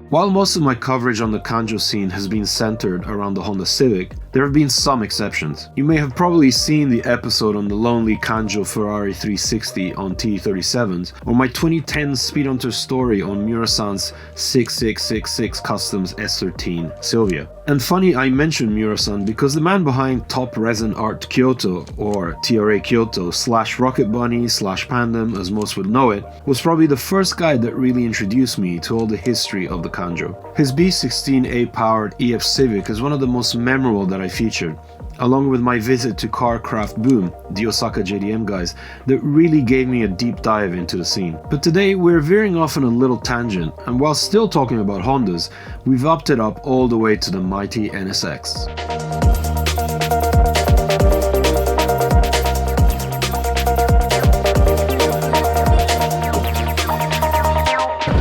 While most of my coverage on the Kanjo scene has been centered around the Honda Civic, there have been some exceptions. You may have probably seen the episode on the lonely Kanjo Ferrari 360 on T37s, or my 2010 Speedhunter story on Mura-san's 6666 Customs S13 Sylvia. And funny I mentioned Mura-san because the man behind Top Resin Art Kyoto, or TRA Kyoto / Rocket Bunny / Pandem as most would know it, was probably the first guy that really introduced me to all the history of the Kanjo. His B16A powered EF Civic is one of the most memorable that I featured, along with my visit to Carcraft Boom, the Osaka JDM guys, that really gave me a deep dive into the scene. But today we're veering off on a little tangent, and while still talking about Hondas, we've upped it up all the way to the mighty NSX.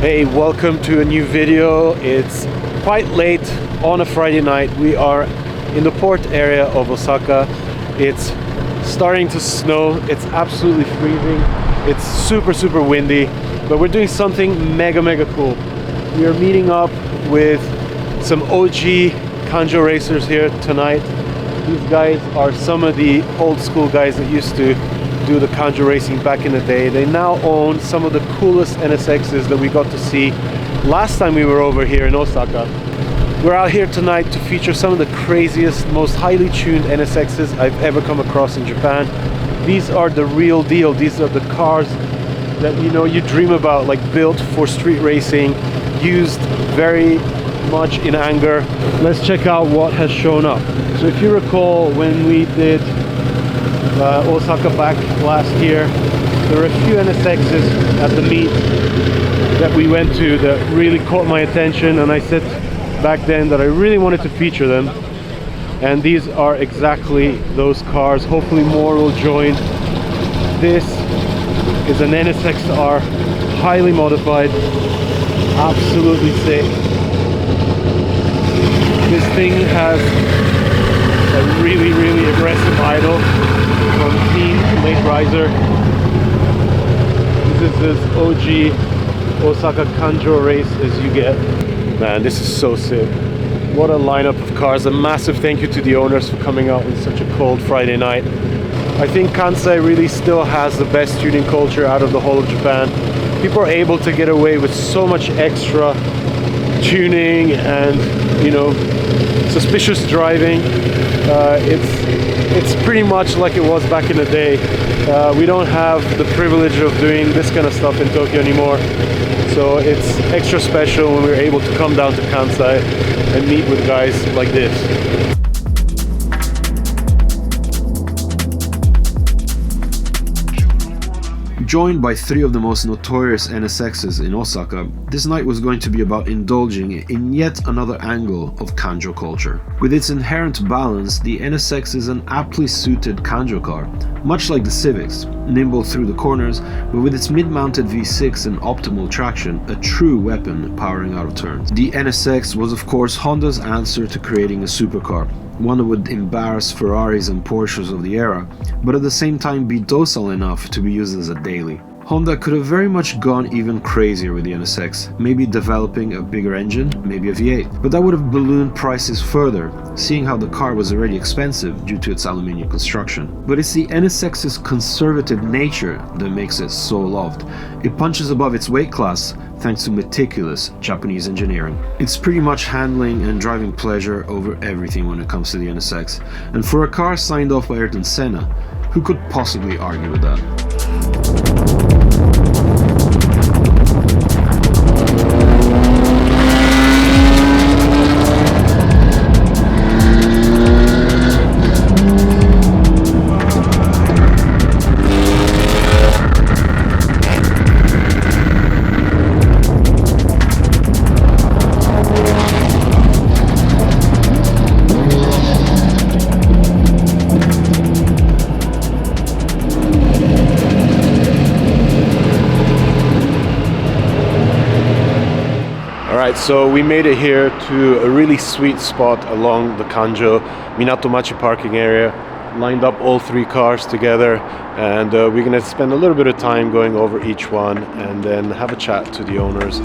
Hey, welcome to a new video. It's quite late on a Friday night. We are in the port area of Osaka. It's starting to snow. It's absolutely freezing. It's super windy, but we're doing something mega cool. We are meeting up with some OG Kanjo racers here tonight. These guys are some of the old school guys that used to do the Kanjo racing back in the day. They now own some of the coolest NSXs that we got to see last time we were over here in Osaka. We're out here tonight to feature some of the craziest, most highly tuned NSXs I've ever come across in Japan. These are the real deal. These are the cars that you dream about, like built for street racing, used very much in anger. Let's check out what has shown up. So if you recall, when we did Osaka back last year, there were a few NSXs at the meet that we went to that really caught my attention, and I said back then that I really wanted to feature them, and these are exactly those cars. Hopefully more will join. This is an NSX-R, highly modified, absolutely sick. This thing has a really aggressive idle from Team Late Riser. This is as OG Osaka Kanjo race as you get. Man, this is so sick. What a lineup of cars. A massive thank you to the owners for coming out on such a cold Friday night. I think Kansai really still has the best tuning culture out of the whole of Japan. People are able to get away with so much extra tuning and, suspicious driving. It's pretty much like it was back in the day. We don't have the privilege of doing this kind of stuff in Tokyo anymore. So it's extra special when we're able to come down to Kansai and meet with guys like this. Joined by three of the most notorious NSXs in Osaka, this night was going to be about indulging in yet another angle of Kanjo culture. With its inherent balance, the NSX is an aptly suited Kanjo car, much like the Civics, nimble through the corners, but with its mid-mounted V6 and optimal traction, a true weapon powering out of turns. The NSX was of course Honda's answer to creating a supercar, one that would embarrass Ferraris and Porsches of the era, but at the same time be docile enough to be used as a daily. Honda could have very much gone even crazier with the NSX, maybe developing a bigger engine, maybe a V8, but that would have ballooned prices further, seeing how the car was already expensive due to its aluminium construction. But it's the NSX's conservative nature that makes it so loved. It punches above its weight class thanks to meticulous Japanese engineering. It's pretty much handling and driving pleasure over everything when it comes to the NSX, and for a car signed off by Ayrton Senna, who could possibly argue with that? Alright, so we made it here to a really sweet spot along the Kanjo Minatomachi parking area. Lined up all three cars together, and we're going to spend a little bit of time going over each one and then have a chat to the owners.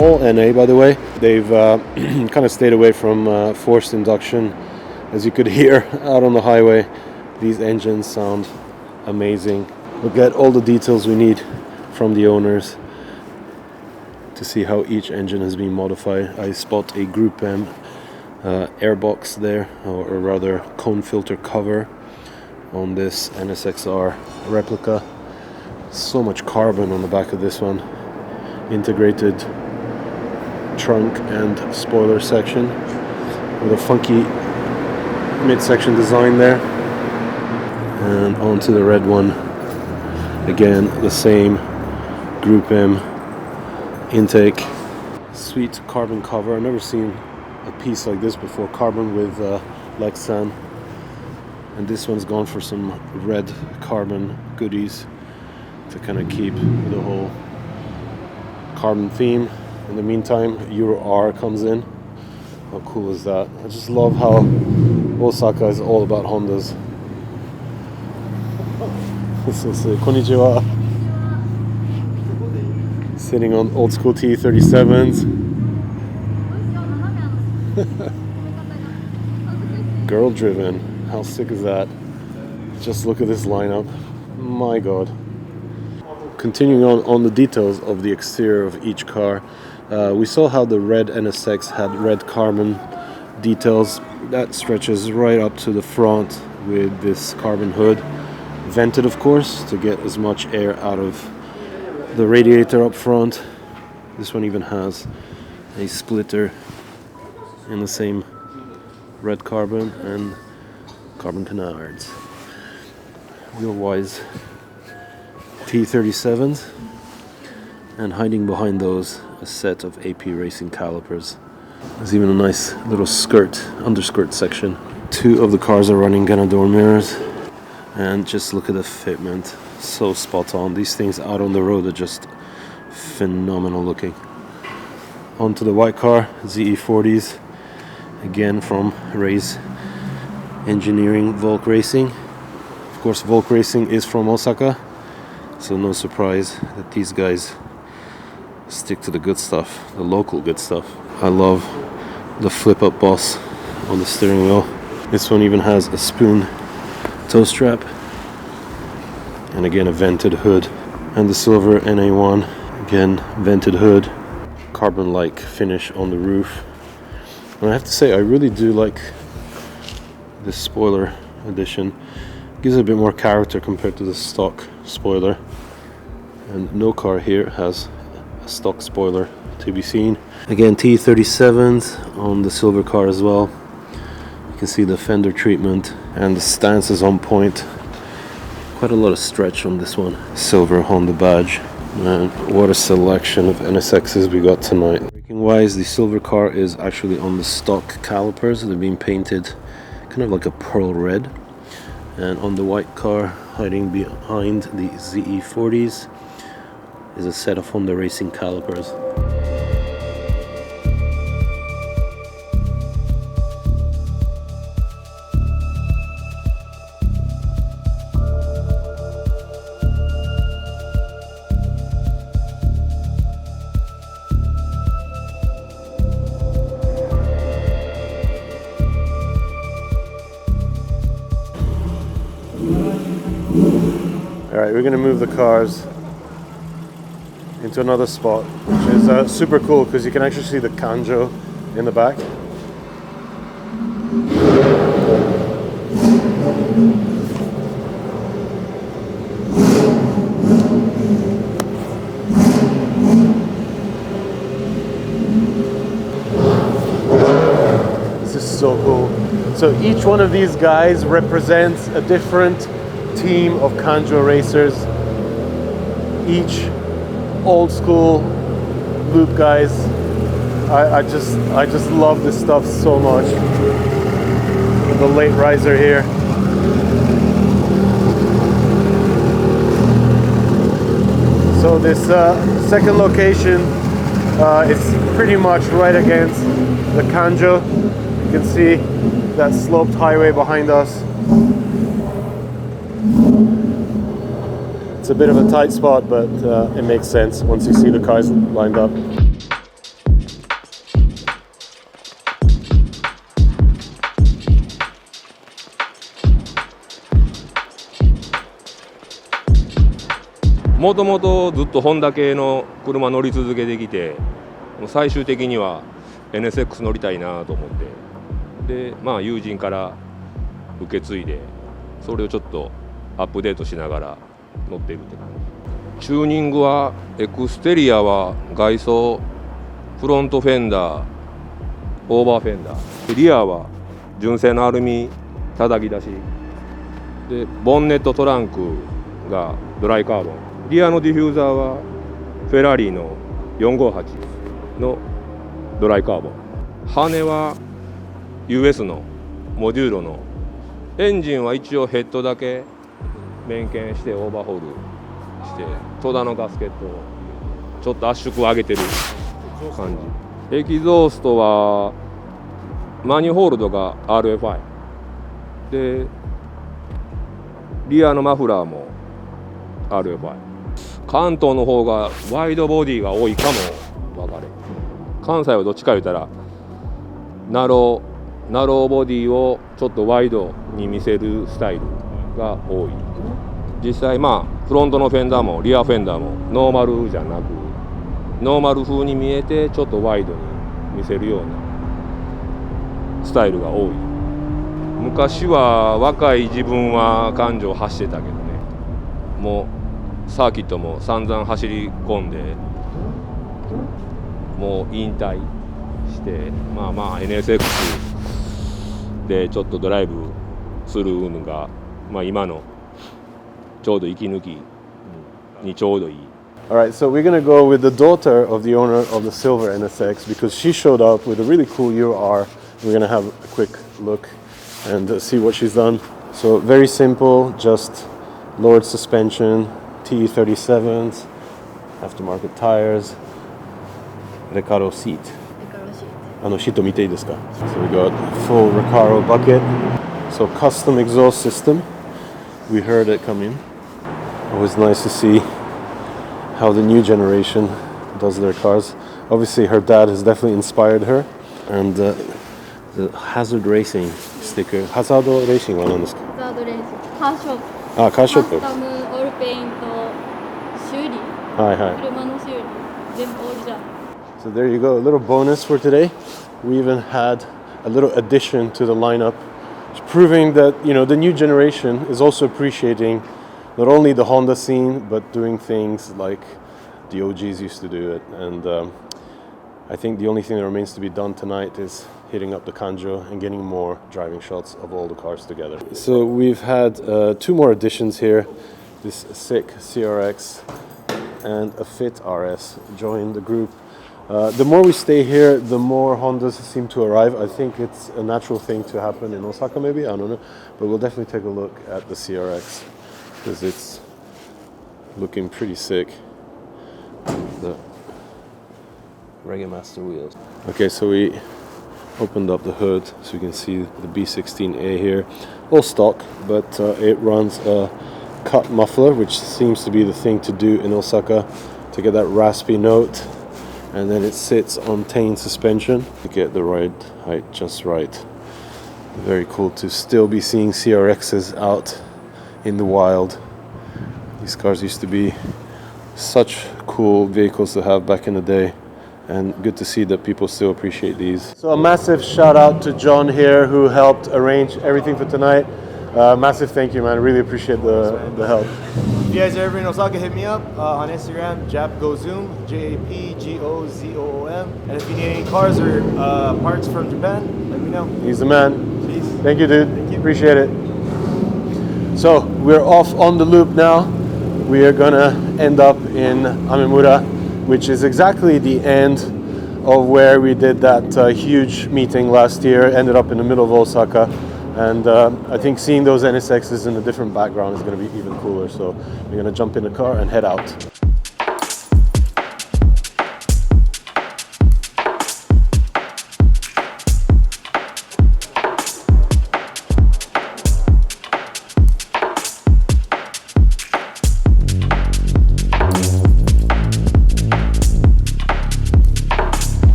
all NA, by the way. They've kind of stayed away from forced induction. As you could hear out on the highway, these engines sound amazing. We'll get all the details we need from the owners to see how each engine has been modified. I spot a Group M airbox there, or rather cone filter cover on this NSXR replica. So much carbon on the back of this one. Integrated trunk and spoiler section with a funky midsection design there. And onto the red one. Again, the same Group M intake. Sweet carbon cover. I've never seen a piece like this before. Carbon with Lexan. And this one's gone for some red carbon goodies to kind of keep the whole carbon theme. In the meantime, Euro R comes in. How cool is that? I just love how Osaka is all about Hondas. This is konnichiwa. Sitting on old school T37s. Girl driven. How sick is that? Just look at this lineup. My god. Continuing on the details of the exterior of each car, we saw how the red NSX had red carbon details. That stretches right up to the front with this carbon hood. Vented, of course, to get as much air out of the radiator up front. This one even has a splitter in the same red carbon and carbon canards. Wheel-wise T37s, and hiding behind those a set of AP Racing calipers. There's even a nice little underskirt section. Two of the cars are running Ganador mirrors, and just look at the fitment, so spot on. These things out on the road are just phenomenal looking. Onto the white car, ZE40s, again from Ray's Engineering Volk Racing. Of course, Volk Racing is from Osaka, so no surprise that these guys stick to the good stuff, the local good stuff. I love the flip-up boss on the steering wheel. This one even has a spoon toe strap, and again a vented hood. And the silver NA1, again vented hood, carbon-like finish on the roof. And I have to say, I really do like this spoiler edition. Gives it a bit more character compared to the stock spoiler, and no car here has a stock spoiler to be seen. Again, T37s on the silver car as well. You can see the fender treatment, and the stance is on point. Quite a lot of stretch on this one. Silver Honda badge, and what a selection of NSXs we got tonight. Braking wise, the silver car is actually on the stock calipers. They've been painted kind of like a pearl red. And on the white car, hiding behind the ZE40s, is a set of Honda Racing calipers. Alright, we're going to move the cars into another spot, which is super cool because you can actually see the Kanjo in the back. This is so cool. So each one of these guys represents a different team of Kanjo racers. Each old school loop guys. I just love this stuff so much. The late riser here. So this second location is pretty much right against the Kanjo. You can see that sloped highway behind us. It's a bit of a tight spot, but it makes sense once you see the cars lined up. もともとずっとホンダ系の車乗り続けてきて、最終的には NSX 乗りたいなと思って、で友人から受け継いで、それをちょっとアップデートしながら乗ってるって感じ。チューニングはエクステリアは外装、フロントフェンダー、オーバーフェンダー、リアは純正のアルミ叩き出しで、ボンネットトランクがドライカーボン、リアのディフューザーはフェラーリの458のドライカーボン、羽は US のモデューロの、エンジンは一応ヘッドだけ面検してオーバーホールして、戸田のガスケットをちょっと圧縮上げてる感じ。エキゾーストはマニホールドが RFI で、リアのマフラーも RFI。関東の方がワイドボディが多いかも分かれ。関西はどっちか言ったらナローボディをちょっとワイドに見せるスタイルが多い。実際フロントのフェンダーもリアフェンダーもノーマルじゃなく、ノーマル風に見えてちょっとワイドに見せるようなスタイルが多い。昔は若い自分は環状走ってたけどね、もうサーキットも散々走り込んで、もう引退して、NSX でちょっとドライブするのが、今のちょうど息抜きにちょうどいい。Alright, so we're gonna go with the daughter of the owner of the silver NSX because she showed up with a really cool UR. We're gonna have a quick look and see what she's done. So very simple, just lowered suspension, T37s, aftermarket tires, Recaro seat. Shito mite ii desu ka? So we got full Recaro bucket. So custom exhaust system. We heard it come in. Always nice to see how the new generation does their cars. Obviously her dad has definitely inspired her. And the Hazard Racing sticker. Hazard Racing は何ですか？ハザードレーシング、カーショップ。あ、カーショップ。カスタム、オールペイント、修理。はいはい。車の修理、全部オールじゃん。So there you go, a little bonus for today. We even had a little addition to the lineup, proving that, the new generation is also appreciating not only the Honda scene, but doing things like the OGs used to do it. And I think the only thing that remains to be done tonight is hitting up the Kanjo and getting more driving shots of all the cars together. So we've had 2 more additions here. This sick CRX and a Fit RS join the group. The more we stay here, the more Hondas seem to arrive. I think it's a natural thing to happen in Osaka, maybe, I don't know. But we'll definitely take a look at the CRX because it's looking pretty sick. The Reggae Master wheels. Okay, so we opened up the hood so you can see the B16A here. All stock, but it runs a cut muffler, which seems to be the thing to do in Osaka to get that raspy note. And then it sits on Tane suspension to get the ride height just right. Very cool to still be seeing CRXs out in the wild. These cars used to be such cool vehicles to have back in the day, and good to see that people still appreciate these. So a massive shout out to John here who helped arrange everything for tonight. Massive thank you, man. I really appreciate the help. If you guys are ever in Osaka, hit me up on Instagram, JapGoZoom, JAPGOZOOM. And if you need any cars or parts from Japan, let me know. He's the man. Peace. Thank you, dude. Thank you. Appreciate it. So we're off on the loop now. We are gonna end up in America Mura, which is exactly the end of where we did that huge meeting last year. Ended up in the middle of Osaka. And I think seeing those NSXs in a different background is going to be even cooler. So we're going to jump in the car and head out.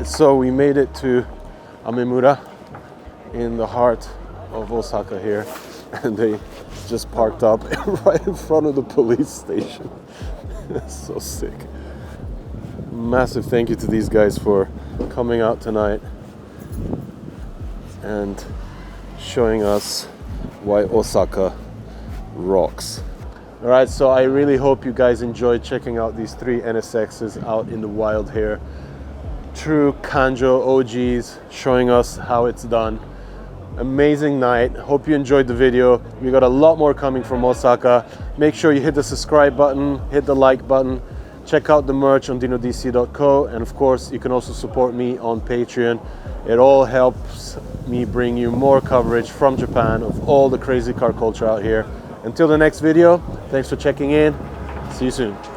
right, so we made it to Amemura in the heart of Osaka here, and they just parked up right in front of the police station. So sick. Massive thank you to these guys for coming out tonight and showing us why Osaka rocks. All right, so I really hope you guys enjoyed checking out these 3 NSXs out in the wild here. True Kanjo OGs showing us how it's done. Amazing night. Hope you enjoyed the video. We got a lot more coming from Osaka. Make sure you hit the subscribe button, hit the like button. Check out the merch on dinodc.co, and of course you can also support me on Patreon. It all helps me bring you more coverage from Japan of all the crazy car culture out here. Until the next video, thanks for checking in. See you soon.